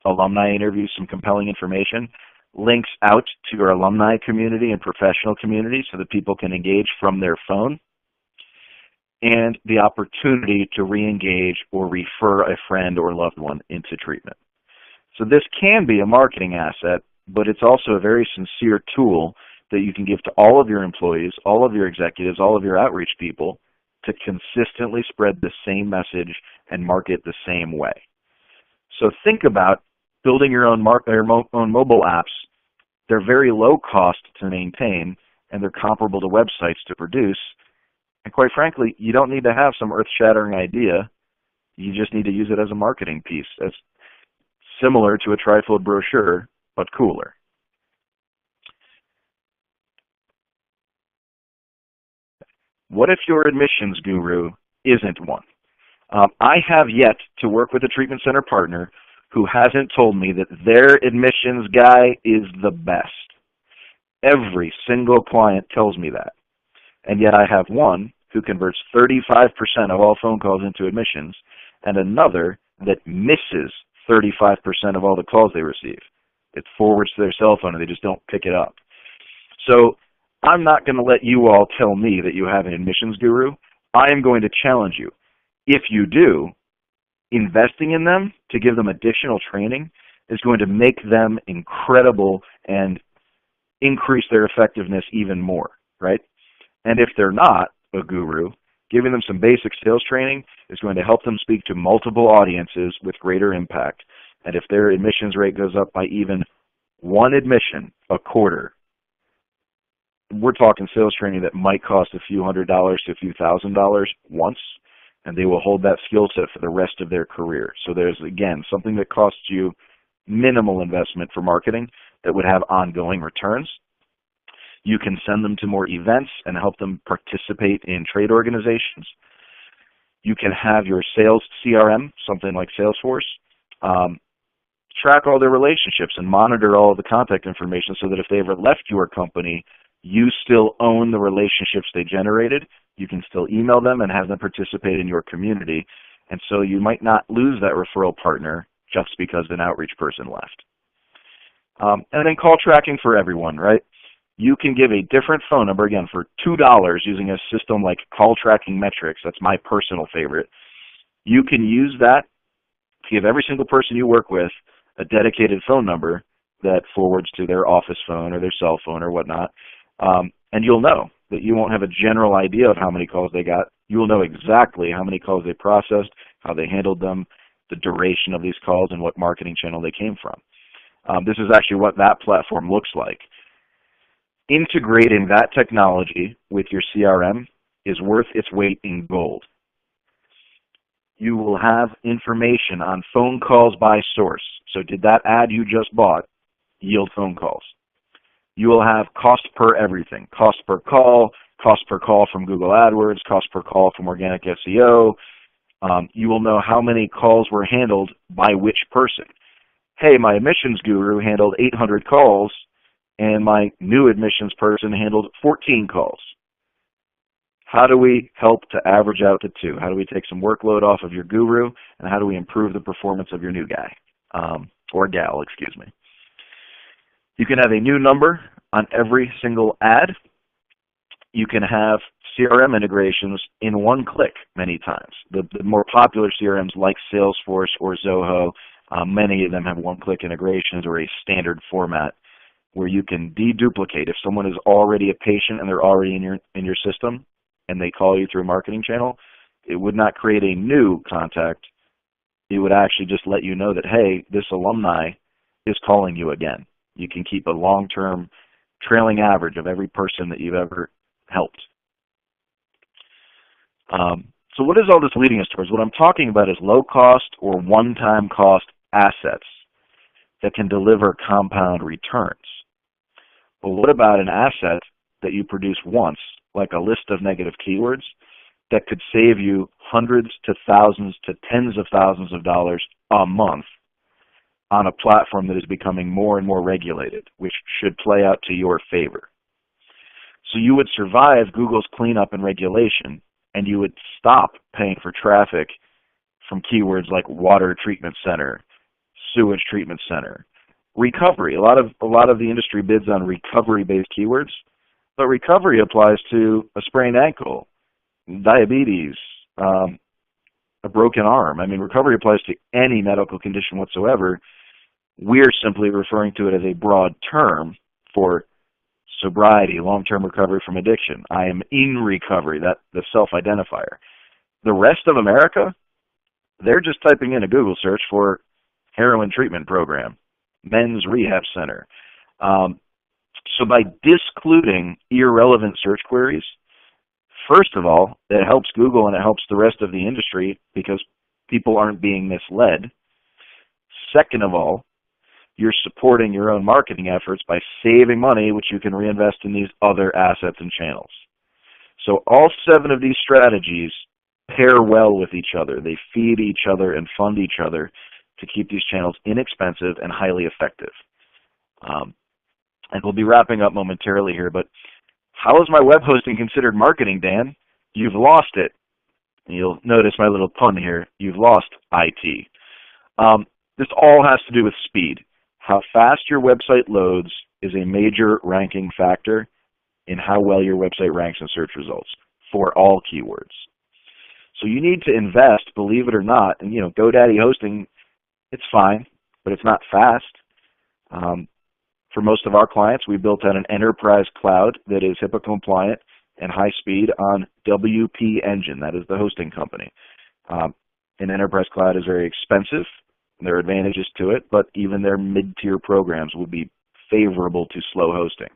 alumni interviews, some compelling information, links out to your alumni community and professional community so that people can engage from their phone, and the opportunity to re-engage or refer a friend or loved one into treatment. So this can be a marketing asset, but it's also a very sincere tool that you can give to all of your employees, all of your executives, all of your outreach people to consistently spread the same message and market the same way. So think about building your own mobile apps. They're very low cost to maintain, and they're comparable to websites to produce. And quite frankly, you don't need to have some earth-shattering idea. You just need to use it as a marketing piece. It's similar to a trifold brochure, but cooler. What if your admissions guru isn't one? I have yet to work with a treatment center partner who hasn't told me that their admissions guy is the best. Every single client tells me that. And yet I have one who converts 35% of all phone calls into admissions, and another that misses 35% of all the calls they receive. It forwards to their cell phone and they just don't pick it up. So I'm not going to let you all tell me that you have an admissions guru. I am going to challenge you. If you do, investing in them to give them additional training is going to make them incredible and increase their effectiveness even more, right? And if they're not a guru, giving them some basic sales training is going to help them speak to multiple audiences with greater impact. And if their admissions rate goes up by even one admission a quarter, we're talking sales training that might cost a few $100s to a few $1,000s once, and they will hold that skill set for the rest of their career. So there's, again, something that costs you minimal investment for marketing that would have ongoing returns. You can send them to more events and help them participate in trade organizations. You can have your sales CRM, something like Salesforce, track all their relationships and monitor all of the contact information so that if they ever left your company, you still own the relationships they generated. You can still email them and have them participate in your community. And so you might not lose that referral partner just because an outreach person left. And then call tracking for everyone, right? You can give a different phone number, again, for $2 using a system like Call Tracking Metrics. That's my personal favorite. You can use that to give every single person you work with a dedicated phone number that forwards to their office phone or their cell phone or whatnot. And you'll know that you won't have a general idea of how many calls they got. You will know exactly how many calls they processed, how they handled them, the duration of these calls, and what marketing channel they came from. This is actually what that platform looks like. Integrating that technology with your CRM is worth its weight in gold. You will have information on phone calls by source. So did that ad you just bought yield phone calls? You will have cost per everything, cost per call from Google Adwords, cost per call from organic SEO. You will know how many calls were handled by which person. Hey, my admissions guru handled 800 calls, and my new admissions person handled 14 calls. How do we help to average out to 2? How do we take some workload off of your guru, and how do we improve the performance of your new guy, or gal, excuse me. You can have a new number on every single ad. You can have CRM integrations in one click many times. The more popular CRMs like Salesforce or Zoho, many of them have one-click integrations or a standard format. where you can deduplicate. If someone is already a patient and they're already in your system and they call you through a marketing channel, it would not create a new contact. It would actually just let you know that, hey, this alumni is calling you again. You can keep a long-term trailing average of every person that you've ever helped. So what is all this leading us towards? What I'm talking about is low-cost or one-time cost assets that can deliver compound returns. But what about an asset that you produce once, like a list of negative keywords, that could save you hundreds to thousands to tens of thousands of dollars a month on a platform that is becoming more and more regulated, which should play out to your favor? So you would survive Google's cleanup and regulation, and you would stop paying for traffic from keywords like water treatment center, sewage treatment center, recovery. A lot of the industry bids on recovery-based keywords, but recovery applies to a sprained ankle, diabetes, a broken arm. I mean, recovery applies to any medical condition whatsoever. We're simply referring to it as a broad term for sobriety, long-term recovery from addiction. I am in recovery, that the self-identifier. The rest of America, they're just typing in a Google search for heroin treatment program, men's rehab center. So by discluding irrelevant search queries, first of all, it helps Google and it helps the rest of the industry because people aren't being misled. Second of all, you're supporting your own marketing efforts by saving money, which you can reinvest in these other assets and channels. So all 7 of these strategies pair well with each other. They feed each other and fund each other to keep these channels inexpensive and highly effective. And we'll be wrapping up momentarily here, but how is my web hosting considered marketing, Dan? You've lost it. You'll notice my little pun here. You've lost IT. This all has to do with speed. How fast your website loads is a major ranking factor in how well your website ranks in search results for all keywords. So you need to invest, believe it or not, and GoDaddy hosting, it's fine, but it's not fast. For most of our clients, we built out an enterprise cloud that is HIPAA compliant and high speed on WP Engine. That is the hosting company. An enterprise cloud is very expensive. There are advantages to it, but even their mid-tier programs would be favorable to slow hosting.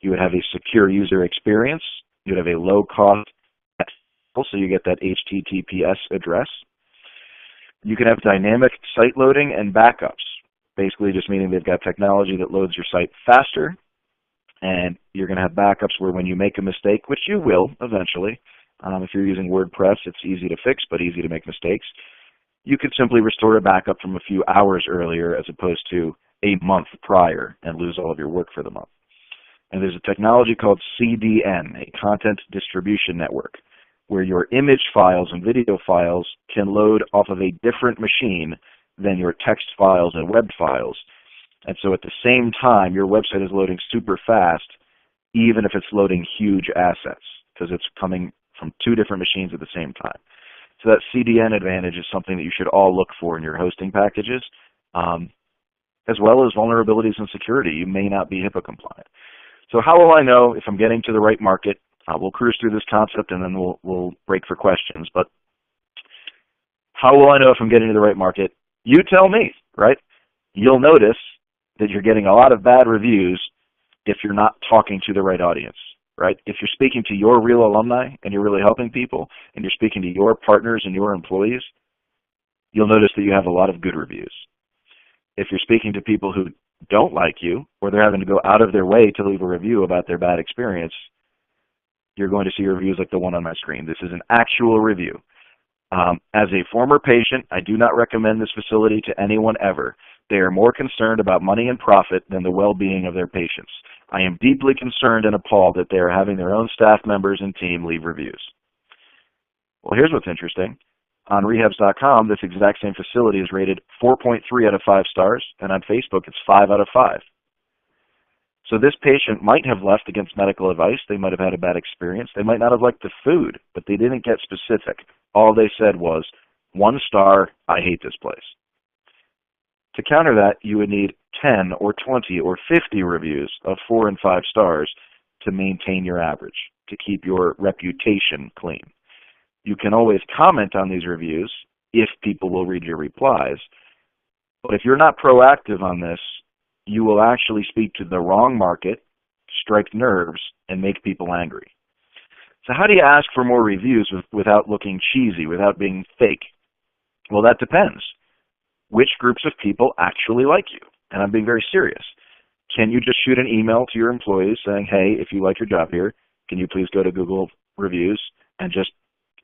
You would have a secure user experience. You would have a low cost, so you get that HTTPS address. You can have dynamic site loading and backups, basically just meaning they've got technology that loads your site faster, and you're going to have backups where when you make a mistake, which you will eventually, if you're using WordPress, it's easy to fix but easy to make mistakes. You could simply restore a backup from a few hours earlier as opposed to a month prior and lose all of your work for the month. And there's a technology called CDN, a content distribution network, where your image files and video files can load off of a different machine than your text files and web files. And so at the same time, your website is loading super fast, even if it's loading huge assets, because it's coming from 2 different machines at the same time. So that CDN advantage is something that you should all look for in your hosting packages, as well as vulnerabilities and security. You may not be HIPAA compliant. So how will I know if I'm getting to the right market? We'll cruise through this concept and then we'll break for questions. But how will I know if I'm getting to the right market? You tell me, right? You'll notice that you're getting a lot of bad reviews if you're not talking to the right audience. Right? If you're speaking to your real alumni and you're really helping people and you're speaking to your partners and your employees, you'll notice that you have a lot of good reviews. If you're speaking to people who don't like you or they're having to go out of their way to leave a review about their bad experience, you're going to see reviews like the one on my screen. This is an actual review. As a former patient, I do not recommend this facility to anyone ever. They are more concerned about money and profit than the well-being of their patients. I am deeply concerned and appalled that they are having their own staff members and team leave reviews. Well, here's what's interesting. On rehabs.com, this exact same facility is rated 4.3 out of 5 stars, and on Facebook, it's 5 out of 5. So this patient might have left against medical advice. They might have had a bad experience. They might not have liked the food, but they didn't get specific. All they said was, 1 star, I hate this place. To counter that, you would need 10 or 20 or 50 reviews of 4 and 5 stars to maintain your average, to keep your reputation clean. You can always comment on these reviews if people will read your replies, but if you're not proactive on this, you will actually speak to the wrong market, strike nerves, and make people angry. So how do you ask for more reviews without looking cheesy, without being fake? Well, that depends. Which groups of people actually like you? And I'm being very serious. Can you just shoot an email to your employees saying, hey, if you like your job here, can you please go to Google Reviews and just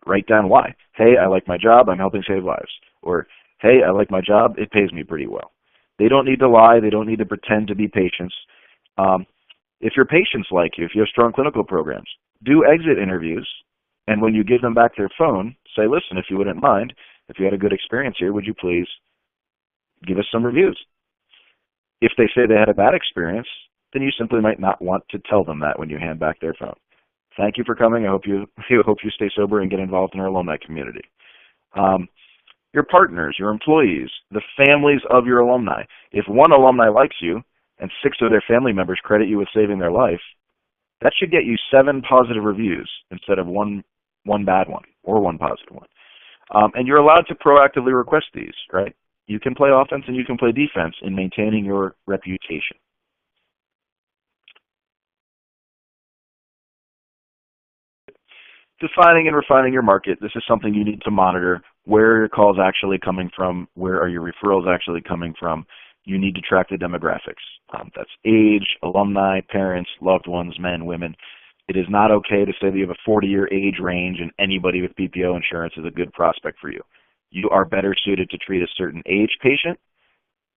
write down why? Hey, I like my job, I'm helping save lives. Or, hey, I like my job, it pays me pretty well. They don't need to lie, they don't need to pretend to be patients. If your patients like you, if you have strong clinical programs, do exit interviews, and when you give them back their phone, say, listen, if you wouldn't mind, if you had a good experience here, would you please give us some reviews? If they say they had a bad experience, then you simply might not want to tell them that when you hand back their phone. Thank you for coming. I hope you stay sober and get involved in our alumni community. Your partners, your employees, the families of your alumni. If one alumni likes you and 6 of their family members credit you with saving their life, that should get you 7 positive reviews instead of one bad one or 1 positive one. And you're allowed to proactively request these, right? You can play offense and you can play defense in maintaining your reputation. Defining and refining your market. This is something you need to monitor. Where are your calls actually coming from? Where are your referrals actually coming from? You need to track the demographics. That's age, alumni, parents, loved ones, men, women. It is not okay to say that you have a 40-year age range and anybody with PPO insurance is a good prospect for you. You are better suited to treat a certain age patient,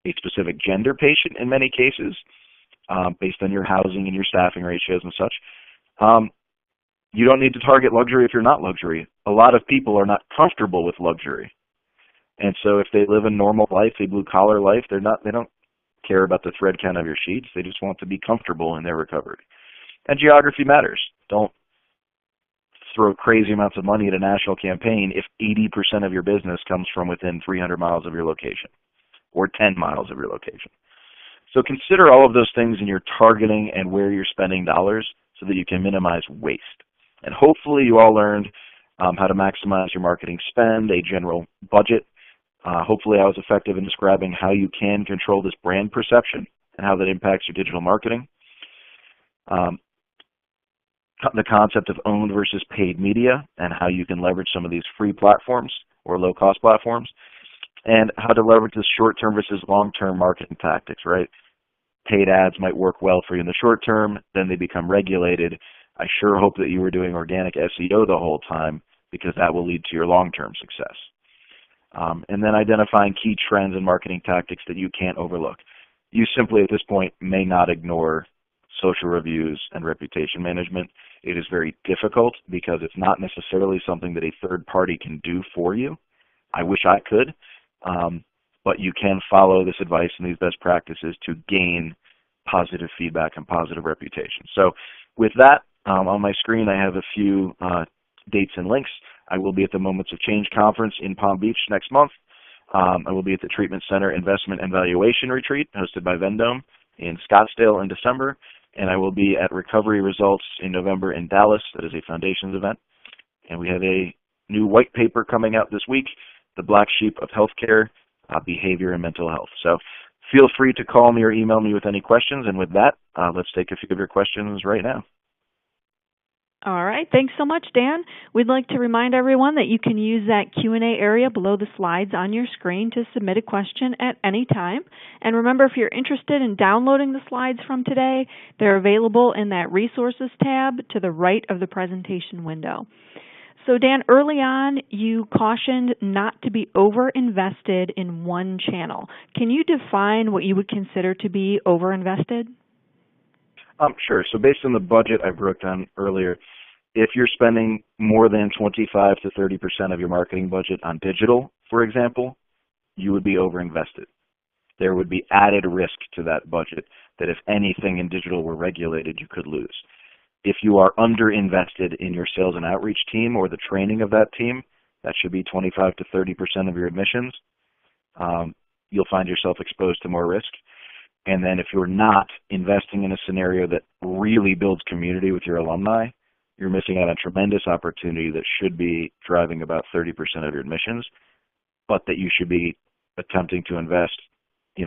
a specific gender patient in many cases, based on your housing and your staffing ratios and such. You don't need to target luxury if you're not luxury. A lot of people are not comfortable with luxury. And so if they live a normal life, a blue-collar life, they don't care about the thread count of your sheets. They just want to be comfortable in their recovery. And geography matters. Don't throw crazy amounts of money at a national campaign if 80% of your business comes from within 300 miles of your location or 10 miles of your location. So consider all of those things in your targeting and where you're spending dollars so that you can minimize waste. And hopefully you all learned how to maximize your marketing spend, a general budget. Hopefully I was effective in describing how you can control this brand perception and how that impacts your digital marketing. The concept of owned versus paid media and how you can leverage some of these free platforms or low-cost platforms, and how to leverage the short-term versus long-term marketing tactics, right? Paid ads might work well for you in the short term, then they become regulated. I sure hope that you were doing organic SEO the whole time because that will lead to your long-term success. And then identifying key trends and marketing tactics that you can't overlook. You simply at this point may not ignore social reviews and reputation management. It is very difficult because it's not necessarily something that a third party can do for you. I wish I could, but you can follow this advice and these best practices to gain positive feedback and positive reputation. So with that, on my screen I have a few dates and links. I will be at the Moments of Change conference in Palm Beach next month. I will be at the Treatment Center Investment and Valuation Retreat hosted by Vendome in Scottsdale in December. And I will be at Recovery Results in November in Dallas. That is a Foundations event. And we have a new white paper coming out this week, The Black Sheep of Healthcare, Behavior and Mental Health. So feel free to call me or email me with any questions. And with that, let's take a few of your questions right now. All right. Thanks so much, Dan. We'd like to remind everyone that you can use that Q&A area below the slides on your screen to submit a question at any time. And remember, if you're interested in downloading the slides from today, they're available in that Resources tab to the right of the presentation window. So, Dan, early on, you cautioned not to be over-invested in one channel. Can you define what you would consider to be over-invested? Sure. So based on the budget I broke down earlier, if you're spending more than 25 to 30% of your marketing budget on digital, for example, you would be overinvested. There would be added risk to that budget that if anything in digital were regulated, you could lose. If you are underinvested in your sales and outreach team or the training of that team, that should be 25 to 30% of your admissions. you'll find yourself exposed to more risk. And then if you're not investing in a scenario that really builds community with your alumni, you're missing out on tremendous opportunity that should be driving about 30% of your admissions, but that you should be attempting to invest,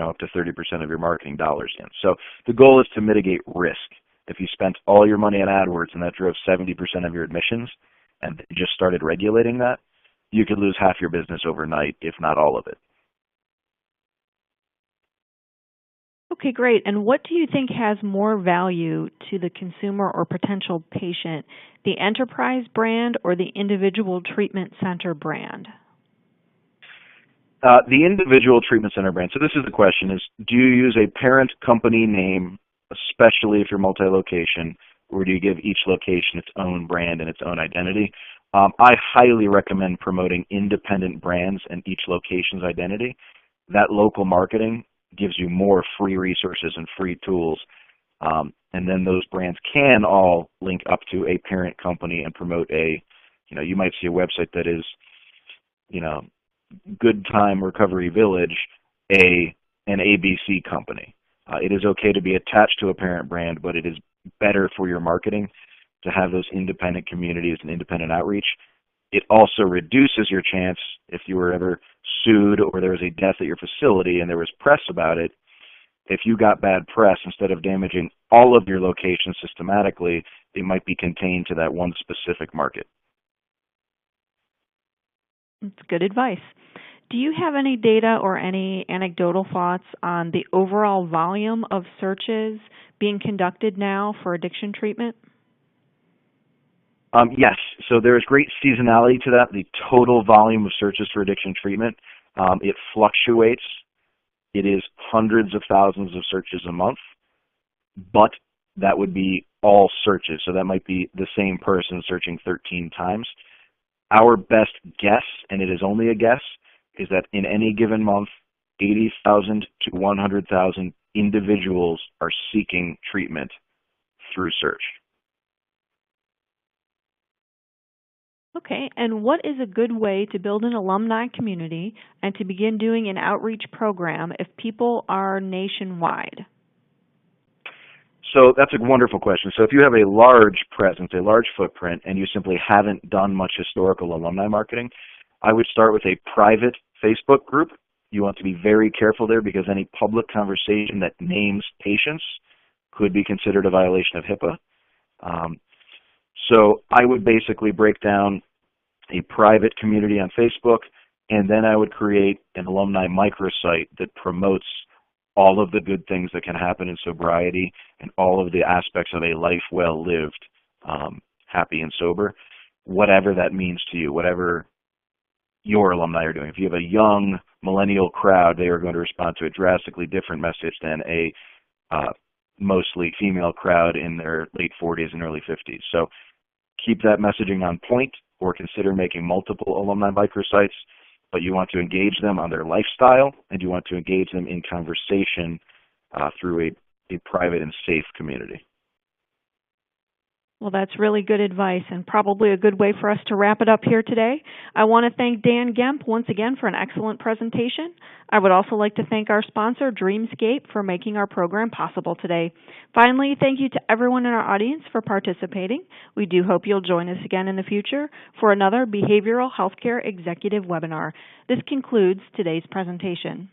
up to 30% of your marketing dollars in. So the goal is to mitigate risk. If you spent all your money on AdWords and that drove 70% of your admissions and they just started regulating that, you could lose half your business overnight, if not all of it. Okay, great. And what do you think has more value to the consumer or potential patient, the enterprise brand or the individual treatment center brand? The individual treatment center brand. So this is the question: is do you use a parent company name, especially if you're multi-location, or do you give each location its own brand and its own identity? I highly recommend promoting independent brands and each location's identity. That local marketing gives you more free resources and free tools. And then those brands can all link up to a parent company and promote you might see a website that is, Good Time Recovery Village, an ABC company. It is okay to be attached to a parent brand, but it is better for your marketing to have those independent communities and independent outreach. It also reduces your chance, if you were ever sued or there was a death at your facility and there was press about it, if you got bad press, instead of damaging all of your locations systematically, it might be contained to that one specific market. That's good advice. Do you have any data or any anecdotal thoughts on the overall volume of searches being conducted now for addiction treatment? Yes. So there is great seasonality to that, the total volume of searches for addiction treatment. It fluctuates. It is hundreds of thousands of searches a month, but that would be all searches. So that might be the same person searching 13 times. Our best guess, and it is only a guess, is that in any given month, 80,000 to 100,000 individuals are seeking treatment through search. Okay, and what is a good way to build an alumni community and to begin doing an outreach program if people are nationwide? So that's a wonderful question. So if you have a large presence, a large footprint, and you simply haven't done much historical alumni marketing, I would start with a private Facebook group. You want to be very careful there because any public conversation that names patients could be considered a violation of HIPAA. So I would basically break down a private community on Facebook, and then I would create an alumni microsite that promotes all of the good things that can happen in sobriety and all of the aspects of a life well lived, happy and sober, whatever that means to you, whatever your alumni are doing. If you have a young millennial crowd, they are going to respond to a drastically different message than a mostly female crowd in their late 40s and early 50s. So keep that messaging on point, or consider making multiple alumni microsites, but you want to engage them on their lifestyle, and you want to engage them in conversation through a private and safe community. Well, that's really good advice and probably a good way for us to wrap it up here today. I want to thank Dan Gemp once again for an excellent presentation. I would also like to thank our sponsor, Dreamscape, for making our program possible today. Finally, thank you to everyone in our audience for participating. We do hope you'll join us again in the future for another Behavioral Healthcare Executive webinar. This concludes today's presentation.